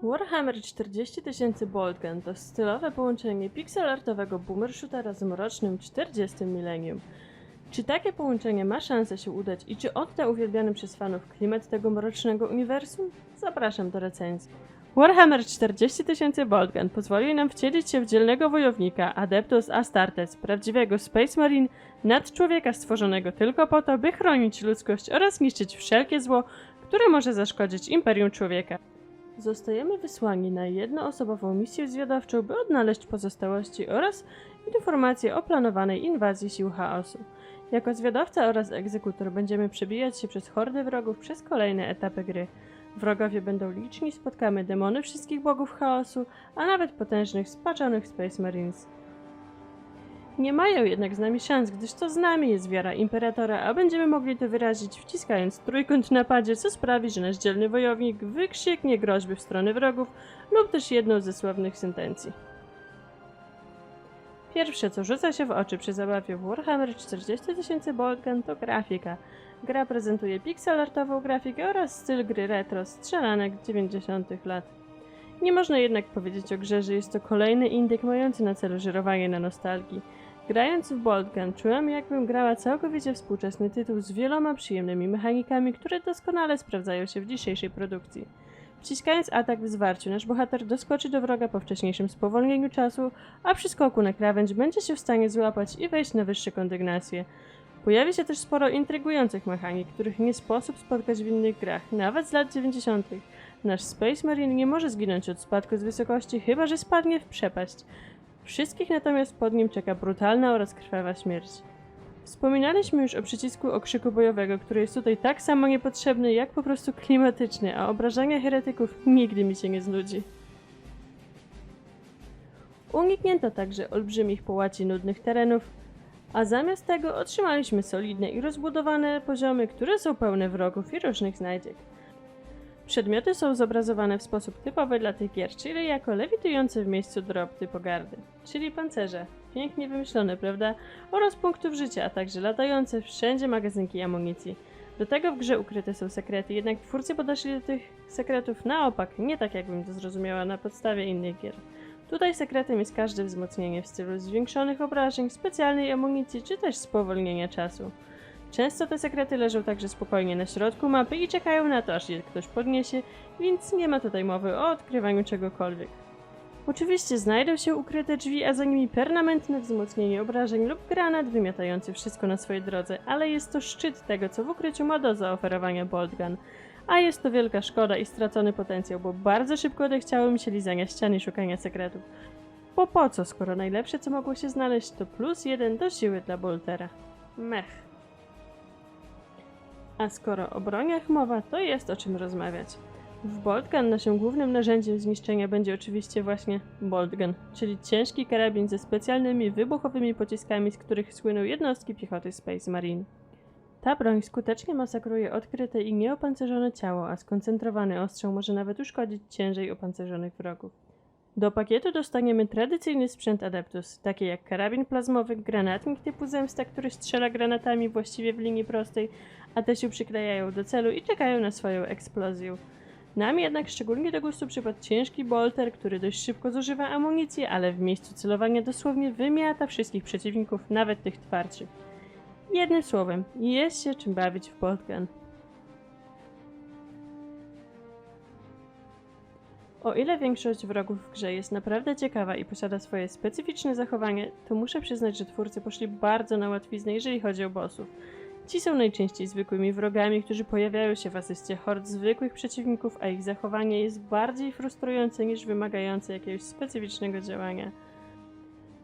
Warhammer 40 000 Boltgun to stylowe połączenie pixelartowego boomer shootera z mrocznym 40 milenium. Czy takie połączenie ma szansę się udać i czy odda uwielbiany przez fanów klimat tego mrocznego uniwersum? Zapraszam do recenzji. Warhammer 40 000 Boltgun pozwoli nam wcielić się w dzielnego wojownika Adeptus Astartes, prawdziwego Space Marine, nadczłowieka stworzonego tylko po to, by chronić ludzkość oraz niszczyć wszelkie zło, które może zaszkodzić Imperium Człowieka. Zostajemy wysłani na jednoosobową misję zwiadowczą, by odnaleźć pozostałości oraz informacje o planowanej inwazji sił chaosu. Jako zwiadowca oraz egzekutor będziemy przebijać się przez hordy wrogów przez kolejne etapy gry. Wrogowie będą liczni, spotkamy demony wszystkich bogów chaosu, a nawet potężnych, spaczonych Space Marines. Nie mają jednak z nami szans, gdyż to z nami jest wiara Imperatora, a będziemy mogli to wyrazić wciskając trójkąt na padzie, co sprawi, że nasz dzielny wojownik wykrzyknie groźby w stronę wrogów lub też jedną ze sławnych sentencji. Pierwsze, co rzuca się w oczy przy zabawie w Warhammer 40 000 Boltgun, to grafika. Gra prezentuje pixelartową grafikę oraz styl gry retro strzelanek 90 lat. Nie można jednak powiedzieć o grze, że jest to kolejny indyk mający na celu żerowanie na nostalgii. Grając w Boltgun czułam, jakbym grała całkowicie współczesny tytuł z wieloma przyjemnymi mechanikami, które doskonale sprawdzają się w dzisiejszej produkcji. Wciskając atak w zwarciu, nasz bohater doskoczy do wroga po wcześniejszym spowolnieniu czasu, a przy skoku na krawędź będzie się w stanie złapać i wejść na wyższe kondygnacje. Pojawi się też sporo intrygujących mechanik, których nie sposób spotkać w innych grach, nawet z lat 90. Nasz Space Marine nie może zginąć od spadku z wysokości, chyba że spadnie w przepaść. Wszystkich natomiast pod nim czeka brutalna oraz krwawa śmierć. Wspominaliśmy już o przycisku okrzyku bojowego, który jest tutaj tak samo niepotrzebny, jak po prostu klimatyczny, a obrażania heretyków nigdy mi się nie znudzi. Uniknięto także olbrzymich połaci nudnych terenów, a zamiast tego otrzymaliśmy solidne i rozbudowane poziomy, które są pełne wrogów i różnych znajdziek. Przedmioty są zobrazowane w sposób typowy dla tych gier, czyli jako lewitujące w miejscu drobty pogardy, czyli pancerze. Pięknie wymyślone, prawda? Oraz punktów życia, a także latające wszędzie magazynki amunicji. Do tego w grze ukryte są sekrety, jednak twórcy podeszli do tych sekretów na opak, nie tak jakbym to zrozumiała na podstawie innych gier. Tutaj sekretem jest każde wzmocnienie w stylu zwiększonych obrażeń, specjalnej amunicji czy też spowolnienia czasu. Często te sekrety leżą także spokojnie na środku mapy i czekają na to, aż je ktoś podniesie, więc nie ma tutaj mowy o odkrywaniu czegokolwiek. Oczywiście znajdą się ukryte drzwi, a za nimi permanentne wzmocnienie obrażeń lub granat wymiatający wszystko na swojej drodze, ale jest to szczyt tego, co w ukryciu ma do zaoferowania Boltgun. A jest to wielka szkoda i stracony potencjał, bo bardzo szybko odechciało mi się lizania ścian i szukania sekretów. Bo po co, skoro najlepsze co mogło się znaleźć to +1 do siły dla Boltera. Mech. A skoro o broniach mowa, to jest o czym rozmawiać. W Boltgun naszym głównym narzędziem zniszczenia będzie oczywiście właśnie Boltgun, czyli ciężki karabin ze specjalnymi wybuchowymi pociskami, z których słyną jednostki piechoty Space Marine. Ta broń skutecznie masakruje odkryte i nieopancerzone ciało, a skoncentrowany ostrzał może nawet uszkodzić ciężej opancerzonych wrogów. Do pakietu dostaniemy tradycyjny sprzęt Adeptus, takie jak karabin plazmowy, granatnik typu Zemsta, który strzela granatami właściwie w linii prostej, a te się przyklejają do celu i czekają na swoją eksplozję. Nam jednak szczególnie do gustu przypadł ciężki bolter, który dość szybko zużywa amunicję, ale w miejscu celowania dosłownie wymiata wszystkich przeciwników, nawet tych twardszych. Jednym słowem, jest się czym bawić w Boltgun. O ile większość wrogów w grze jest naprawdę ciekawa i posiada swoje specyficzne zachowanie, to muszę przyznać, że twórcy poszli bardzo na łatwiznę, jeżeli chodzi o bossów. Ci są najczęściej zwykłymi wrogami, którzy pojawiają się w asyście hord zwykłych przeciwników, a ich zachowanie jest bardziej frustrujące niż wymagające jakiegoś specyficznego działania.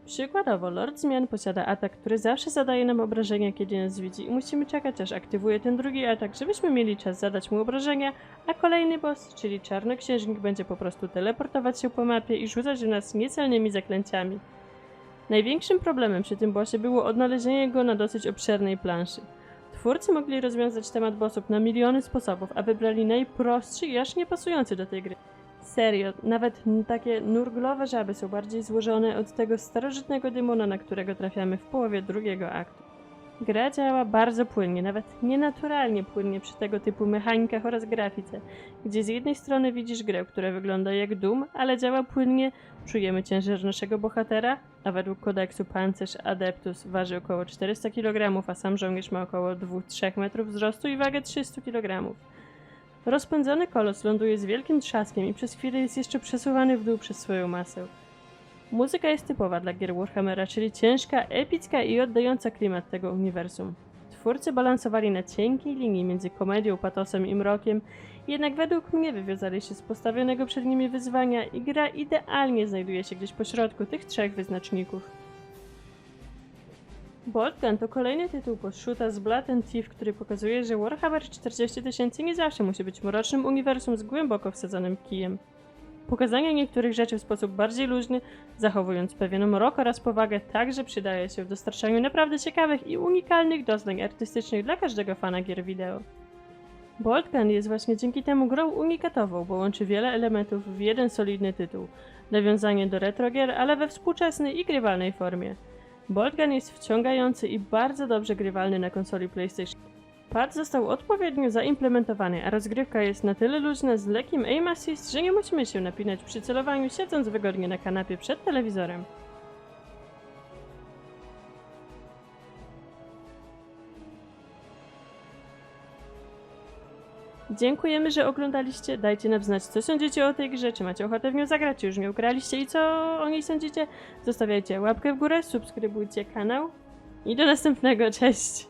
Przykładowo, Lord Zmian posiada atak, który zawsze zadaje nam obrażenia, kiedy nas widzi i musimy czekać, aż aktywuje ten drugi atak, żebyśmy mieli czas zadać mu obrażenia, a kolejny boss, czyli Czarnoksiężnik, będzie po prostu teleportować się po mapie i rzucać w nas niecelnymi zaklęciami. Największym problemem przy tym bossie było odnalezienie go na dosyć obszernej planszy. Twórcy mogli rozwiązać temat bossów na miliony sposobów, a wybrali najprostszy i aż nie pasujący do tej gry. Serio, nawet takie nurglowe żaby są bardziej złożone od tego starożytnego demona, na którego trafiamy w połowie drugiego aktu. Gra działa bardzo płynnie, nawet nienaturalnie płynnie przy tego typu mechanikach oraz grafice, gdzie z jednej strony widzisz grę, która wygląda jak Doom, ale działa płynnie, czujemy ciężar naszego bohatera, a według kodeksu pancerz Adeptus waży około 400 kg, a sam żołnierz ma około 2-3 metrów wzrostu i wagę 300 kg. Rozpędzony kolos ląduje z wielkim trzaskiem i przez chwilę jest jeszcze przesuwany w dół przez swoją masę. Muzyka jest typowa dla gier Warhammera, czyli ciężka, epicka i oddająca klimat tego uniwersum. Twórcy balansowali na cienkiej linii między komedią, patosem i mrokiem, jednak według mnie wywiązali się z postawionego przed nimi wyzwania i gra idealnie znajduje się gdzieś pośrodku tych trzech wyznaczników. Boltgun to kolejny tytuł podszuta z Blood and Thief, który pokazuje, że Warhammer 40 000 nie zawsze musi być mrocznym uniwersum z głęboko wsadzonym kijem. Pokazanie niektórych rzeczy w sposób bardziej luźny, zachowując pewien mrok oraz powagę, także przydaje się w dostarczaniu naprawdę ciekawych i unikalnych doznań artystycznych dla każdego fana gier wideo. Boltgun jest właśnie dzięki temu grą unikatową, bo łączy wiele elementów w jeden solidny tytuł. Nawiązanie do retro gier, ale we współczesnej i grywalnej formie. Boltgun jest wciągający i bardzo dobrze grywalny na konsoli PlayStation. Pad został odpowiednio zaimplementowany, a rozgrywka jest na tyle luźna z lekkim aim assist, że nie musimy się napinać przy celowaniu, siedząc wygodnie na kanapie przed telewizorem. Dziękujemy, że oglądaliście. Dajcie nam znać, co sądzicie o tej grze, czy macie ochotę w nią zagrać, czy już w nią graliście i co o niej sądzicie. Zostawiajcie łapkę w górę, subskrybujcie kanał i do następnego, cześć!